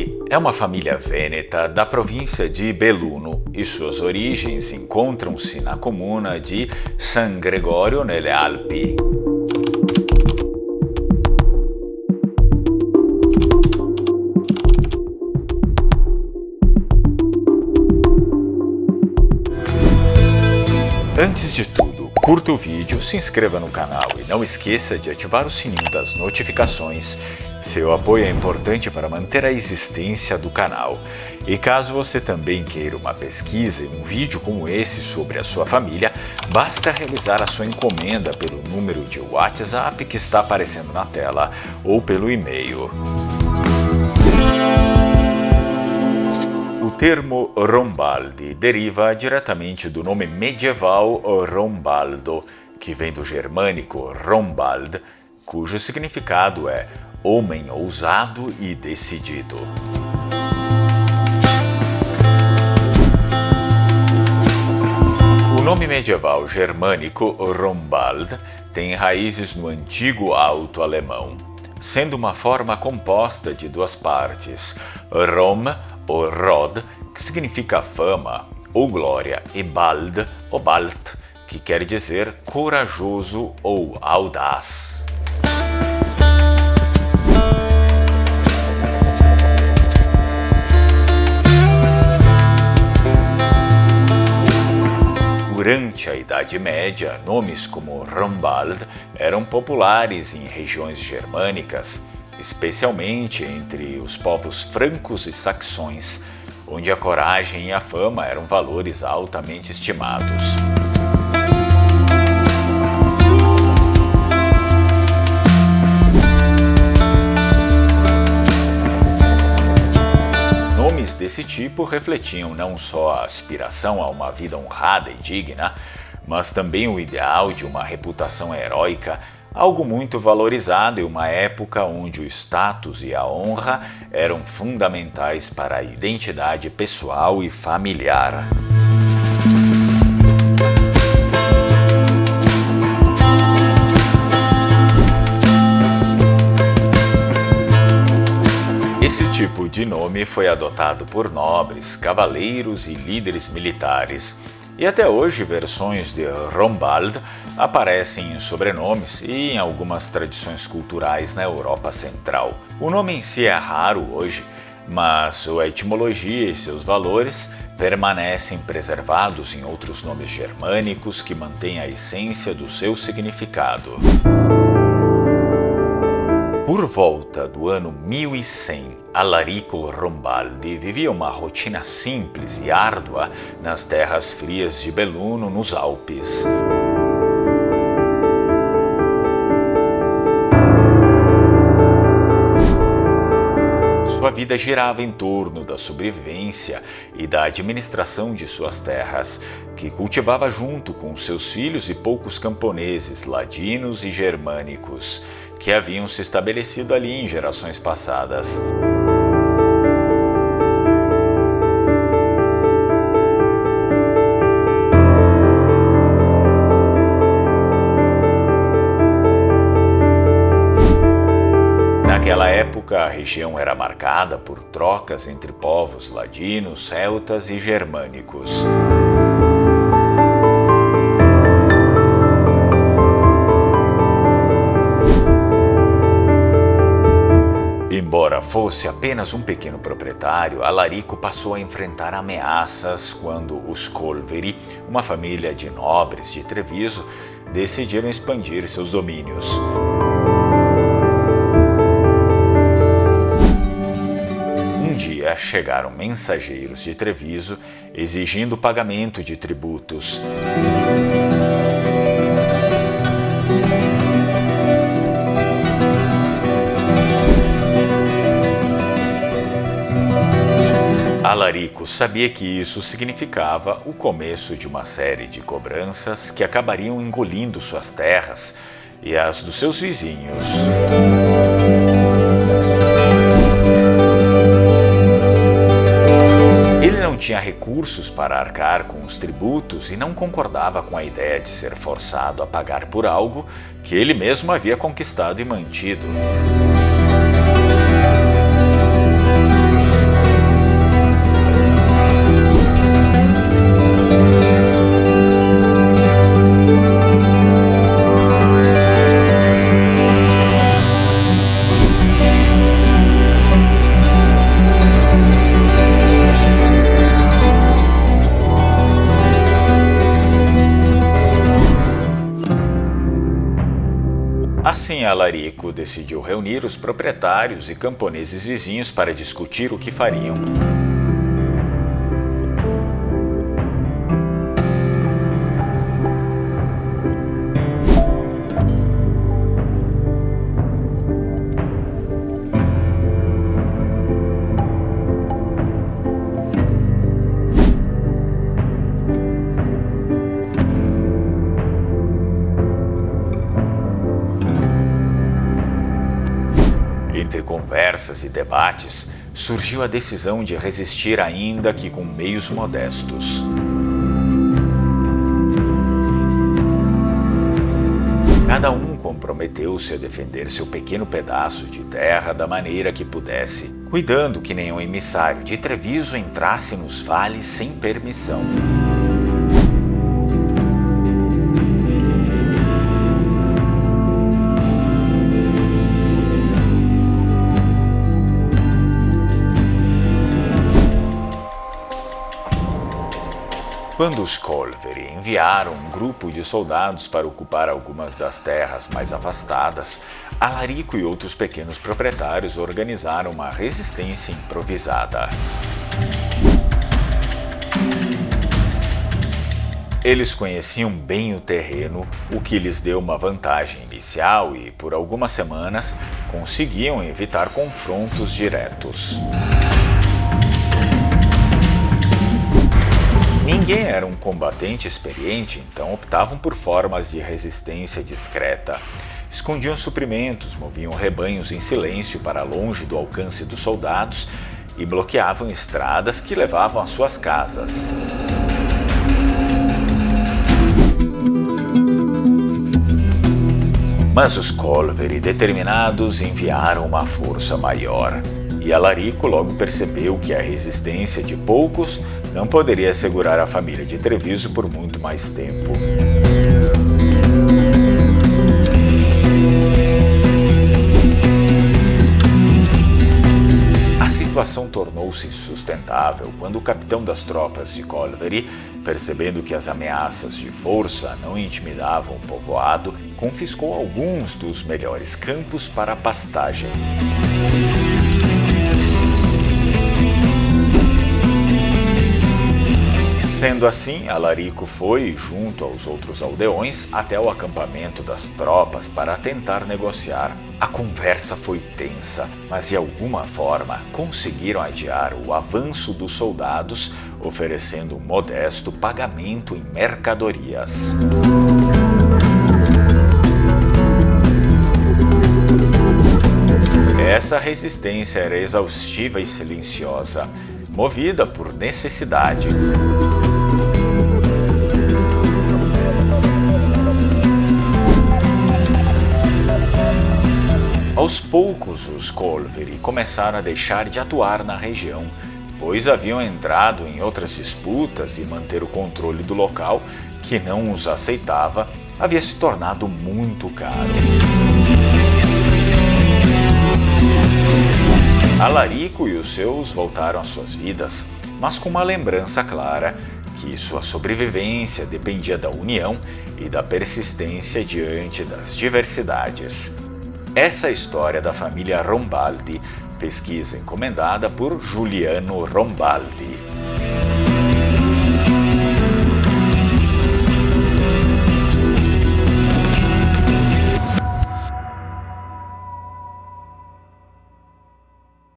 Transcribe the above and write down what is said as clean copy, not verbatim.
Rombaldi é uma família vêneta da província de Belluno e suas origens encontram-se na comuna de San Gregorio nelle Alpi. Antes de tudo, curta o vídeo, se inscreva no canal e não esqueça de ativar o sininho das notificações. Seu apoio é importante para manter a existência do canal. E caso você também queira uma pesquisa e um vídeo como esse sobre a sua família, basta realizar a sua encomenda pelo número de WhatsApp que está aparecendo na tela ou pelo e-mail. O termo Rombaldi deriva diretamente do nome medieval Rombaldo, que vem do germânico Rombald, cujo significado é homem ousado e decidido. O nome medieval germânico Rombald tem raízes no antigo alto alemão, sendo uma forma composta de duas partes, Rom ou Rod, que significa fama ou glória, e Bald ou Balt, que quer dizer corajoso ou audaz. Durante a Idade Média, nomes como Rombald eram populares em regiões germânicas, especialmente entre os povos francos e saxões, onde a coragem e a fama eram valores altamente estimados. Nomes desse tipo refletiam não só a aspiração a uma vida honrada e digna, mas também o ideal de uma reputação heróica, algo muito valorizado em uma época onde o status e a honra eram fundamentais para a identidade pessoal e familiar. Esse tipo de nome foi adotado por nobres, cavaleiros e líderes militares, e até hoje versões de Rombald aparecem em sobrenomes e em algumas tradições culturais na Europa Central. O nome em si é raro hoje, mas sua etimologia e seus valores permanecem preservados em outros nomes germânicos que mantêm a essência do seu significado. Por volta do ano 1100, Alarico Rombaldi vivia uma rotina simples e árdua nas terras frias de Belluno, nos Alpes. Sua vida girava em torno da sobrevivência e da administração de suas terras, que cultivava junto com seus filhos e poucos camponeses ladinos e germânicos, que haviam se estabelecido ali em gerações passadas. Naquela época, a região era marcada por trocas entre povos ladinos, celtas e germânicos. Embora fosse apenas um pequeno proprietário, Alarico passou a enfrentar ameaças quando os Colveri, uma família de nobres de Treviso, decidiram expandir seus domínios. Um dia chegaram mensageiros de Treviso exigindo pagamento de tributos. Alarico sabia que isso significava o começo de uma série de cobranças que acabariam engolindo suas terras e as dos seus vizinhos. Ele não tinha recursos para arcar com os tributos e não concordava com a ideia de ser forçado a pagar por algo que ele mesmo havia conquistado e mantido. Alarico decidiu reunir os proprietários e camponeses vizinhos para discutir o que fariam. Entre conversas e debates, surgiu a decisão de resistir ainda que com meios modestos. Cada um comprometeu-se a defender seu pequeno pedaço de terra da maneira que pudesse, cuidando que nenhum emissário de Treviso entrasse nos vales sem permissão. Quando os Colveri enviaram um grupo de soldados para ocupar algumas das terras mais afastadas, Alarico e outros pequenos proprietários organizaram uma resistência improvisada. Eles conheciam bem o terreno, o que lhes deu uma vantagem inicial e, por algumas semanas, conseguiam evitar confrontos diretos. Ninguém era um combatente experiente, então optavam por formas de resistência discreta. Escondiam suprimentos, moviam rebanhos em silêncio para longe do alcance dos soldados e bloqueavam estradas que levavam às suas casas. Mas os Colveri, determinados, enviaram uma força maior. E Alarico logo percebeu que a resistência de poucos não poderia segurar a família de Treviso por muito mais tempo. A situação tornou-se insustentável quando o capitão das tropas de Colveri, percebendo que as ameaças de força não intimidavam o povoado, confiscou alguns dos melhores campos para pastagem. Sendo assim, Alarico foi, junto aos outros aldeões, até o acampamento das tropas para tentar negociar. A conversa foi tensa, mas de alguma forma conseguiram adiar o avanço dos soldados, oferecendo um modesto pagamento em mercadorias. Essa resistência era exaustiva e silenciosa, movida por necessidade. Aos poucos, os Colveri começaram a deixar de atuar na região, pois haviam entrado em outras disputas e manter o controle do local, que não os aceitava, havia se tornado muito caro. Alarico e os seus voltaram às suas vidas, mas com uma lembrança clara que sua sobrevivência dependia da união e da persistência diante das diversidades. Essa é a história da família Rombaldi, pesquisa encomendada por Giuliano Rombaldi.